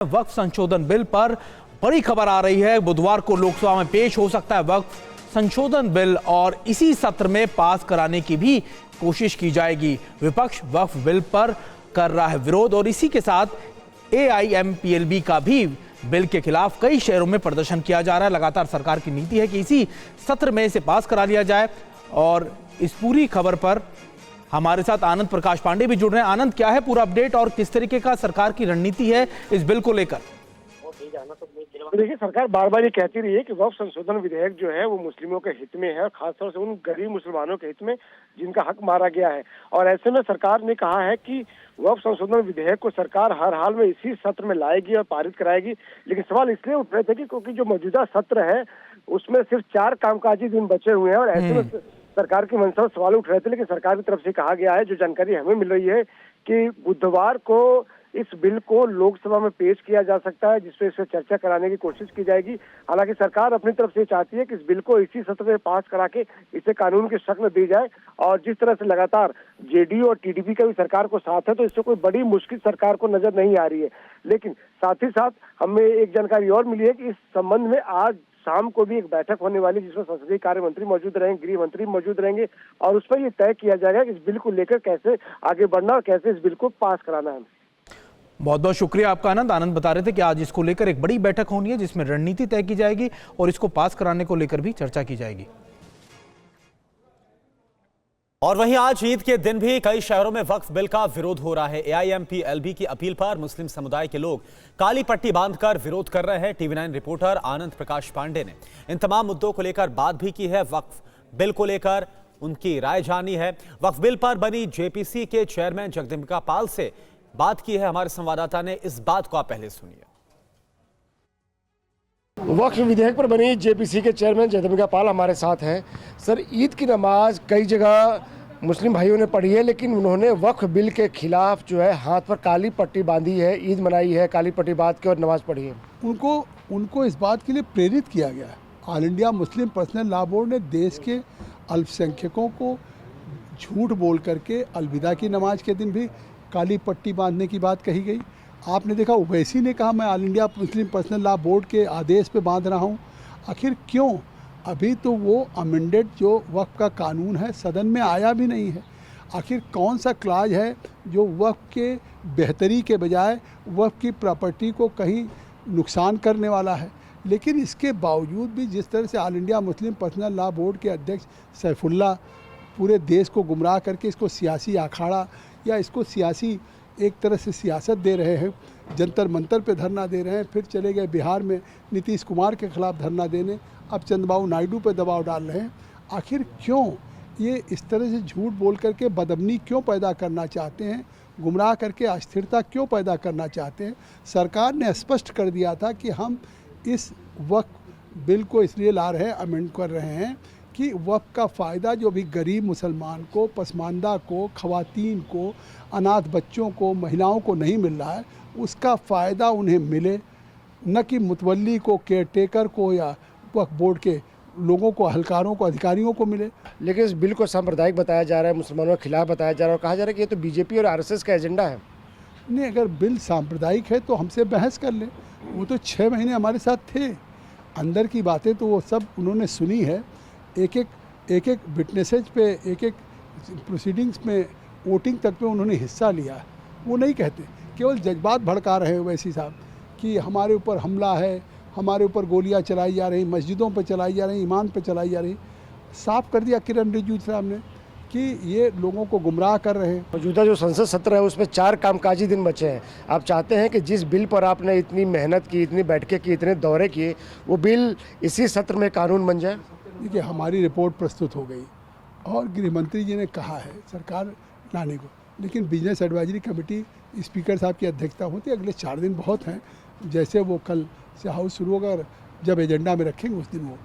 वक्फ संशोधन बिल पर बड़ी खबर आ रही है। बुधवार को लोकसभा में पेश हो सकता है वक्फ संशोधन बिल और इसी सत्र में पास कराने की भी कोशिश की जाएगी। विपक्ष वक्फ बिल पर कर रहा है विरोध और इसी के साथ AIMPLB का भी बिल के खिलाफ कई शहरों में प्रदर्शन किया जा रहा है। लगातार सरकार की नीति है कि इसी सत्र में इसे पास करा लिया जाए और इस पूरी खबर पर हमारे साथ आनंद प्रकाश पांडे भी जुड़ रहे हैं। आनंद, क्या है पूरा अपडेट और किस तरीके का सरकार की रणनीति है इस बिल को लेकर? देखिए, सरकार बार बार ये कहती रही है कि वक्फ संशोधन विधेयक जो है वो मुस्लिमों के हित में है और खासतौर से उन गरीब मुसलमानों के हित में जिनका हक मारा गया है। और ऐसे में सरकार ने कहा है कि वक्फ संशोधन विधेयक को सरकार हर हाल में इसी सत्र में लाएगी और पारित कराएगी। लेकिन सवाल इसलिए उठ रहे थे कि क्योंकि जो मौजूदा सत्र है उसमें सिर्फ 4 कामकाजी दिन बचे हुए हैं और ऐसे में सरकार की मंशा पर सवाल उठ रहे थे। लेकिन सरकार की तरफ से कहा गया है, जो जानकारी हमें मिल रही है, कि बुधवार को इस बिल को लोकसभा में पेश किया जा सकता है, जिसपे इस चर्चा कराने की कोशिश की जाएगी। हालांकि सरकार अपनी तरफ से चाहती है कि इस बिल को इसी सत्र में पास करा के इसे कानून की शक्ल दी जाए। और जिस तरह से लगातार JDU और TDP का भी सरकार को साथ है, तो इससे कोई बड़ी मुश्किल सरकार को नजर नहीं आ रही है। लेकिन साथ ही साथ हमें एक जानकारी और मिली है कि इस संबंध में आज शाम को भी एक बैठक होने वाली, जिसमें संसदीय कार्य मंत्री मौजूद रहेंगे, गृह मंत्री मौजूद रहेंगे और उस पर यह तय किया जाएगा कि इस बिल को लेकर कैसे आगे बढ़ना और कैसे इस बिल को पास कराना है। बहुत बहुत शुक्रिया आपका आनंद। आनंद बता रहे थे कि आज इसको लेकर एक बड़ी बैठक होनी है जिसमें रणनीति तय की जाएगी और इसको पास कराने को लेकर भी चर्चा की जाएगी। और वहीं आज ईद के दिन भी कई शहरों में वक्फ बिल का विरोध हो रहा है। AIMPLB की अपील पर मुस्लिम समुदाय के लोग काली पट्टी बांधकर विरोध कर रहे हैं। TV9 रिपोर्टर आनंद प्रकाश पांडे ने इन तमाम मुद्दों को लेकर बात भी की है। वक्फ बिल को लेकर उनकी राय जानी है। वक्फ बिल पर बनी JPC के चेयरमैन जगदम्बिका पाल से बात की है हमारे संवाददाता ने। इस बात को आप पहले सुनिए। वक्फ विधेयक पर बनी JPC के चेयरमैन जगदम्बिका पाल हमारे साथ हैं। सर, ईद की नमाज कई जगह मुस्लिम भाइयों ने पढ़ी है, लेकिन उन्होंने वक्फ बिल के खिलाफ जो है हाथ पर काली पट्टी बांधी है, ईद मनाई है, काली पट्टी बांध के और नमाज पढ़ी है। उनको इस बात के लिए प्रेरित किया गया है। All India Muslim personal law board ने देश के अल्पसंख्यकों को झूठ बोल करके अलविदा की नमाज के दिन भी काली पट्टी बांधने की बात कही गई। आपने देखा ओवैसी ने कहा मैं all India Muslim personal law board के आदेश पे बांध रहा हूँ। आखिर क्यों? अभी तो वो अमेंडेड जो वक्फ का कानून है सदन में आया भी नहीं है। आखिर कौन सा क्लाज है जो वक्फ के बेहतरी के बजाय वक्फ की प्रॉपर्टी को कहीं नुकसान करने वाला है? लेकिन इसके बावजूद भी जिस तरह से all India Muslim personal law board के अध्यक्ष सैफुल्ला पूरे देश को गुमराह करके इसको सियासी अखाड़ा या इसको सियासी एक तरह से सियासत दे रहे हैं, जंतर मंतर पे धरना दे रहे हैं, फिर चले गए बिहार में नीतीश कुमार के खिलाफ धरना देने, अब चंद्रबाबू नायडू पे दबाव डाल रहे हैं। आखिर क्यों ये इस तरह से झूठ बोल करके बदअमनी क्यों पैदा करना चाहते हैं, गुमराह करके अस्थिरता क्यों पैदा करना चाहते हैं? सरकार ने स्पष्ट कर दिया था कि हम इस वक्फ बिल को इसलिए ला रहे हैं, अमेंड कर रहे हैं कि वक्फ का फ़ायदा जो भी गरीब मुसलमान को, पसमानदा को, ख़वातीन को, अनाथ बच्चों को, महिलाओं को नहीं मिल रहा है, उसका फ़ायदा उन्हें मिले, न कि मुतवल्ली को, केयरटेकर को या वक्फ बोर्ड के लोगों को, अहलकारों को, अधिकारियों को मिले। लेकिन इस बिल को सांप्रदायिक बताया जा रहा है, मुसलमानों के खिलाफ बताया जा रहा है और कहा जा रहा है कि ये तो BJP और RSS का एजेंडा है। नहीं, अगर बिल सांप्रदायिक है तो हमसे बहस कर ले। वो तो 6 महीने हमारे साथ थे, अंदर की बातें तो वो सब उन्होंने सुनी है। एक एक विटनेसेज पे, एक एक प्रोसीडिंग्स में, वोटिंग तक पे उन्होंने हिस्सा लिया है। वो नहीं कहते, केवल जज्बात भड़का रहे हैं ओवैसी साहब कि हमारे ऊपर हमला है, हमारे ऊपर गोलियां चलाई जा रही, मस्जिदों पे चलाई जा रही, ईमान पे चलाई जा रही। साफ कर दिया किरण रिजिजू साहब ने कि ये लोगों को गुमराह कर रहे हैं। मौजूदा जो संसद सत्र है उसमें 4 कामकाजी दिन बचे हैं। आप चाहते हैं कि जिस बिल पर आपने इतनी मेहनत की, इतनी बैठकें की, इतने दौरे किए, वो बिल इसी सत्र में कानून बन जाए? देखिए, हमारी रिपोर्ट प्रस्तुत हो गई और गृह मंत्री जी ने कहा है सरकार लाने को, लेकिन बिजनेस एडवाइजरी कमेटी स्पीकर साहब की अध्यक्षता होती है। अगले 4 दिन बहुत हैं, जैसे वो कल से हाउस शुरू होगा और जब एजेंडा में रखेंगे उस दिन वो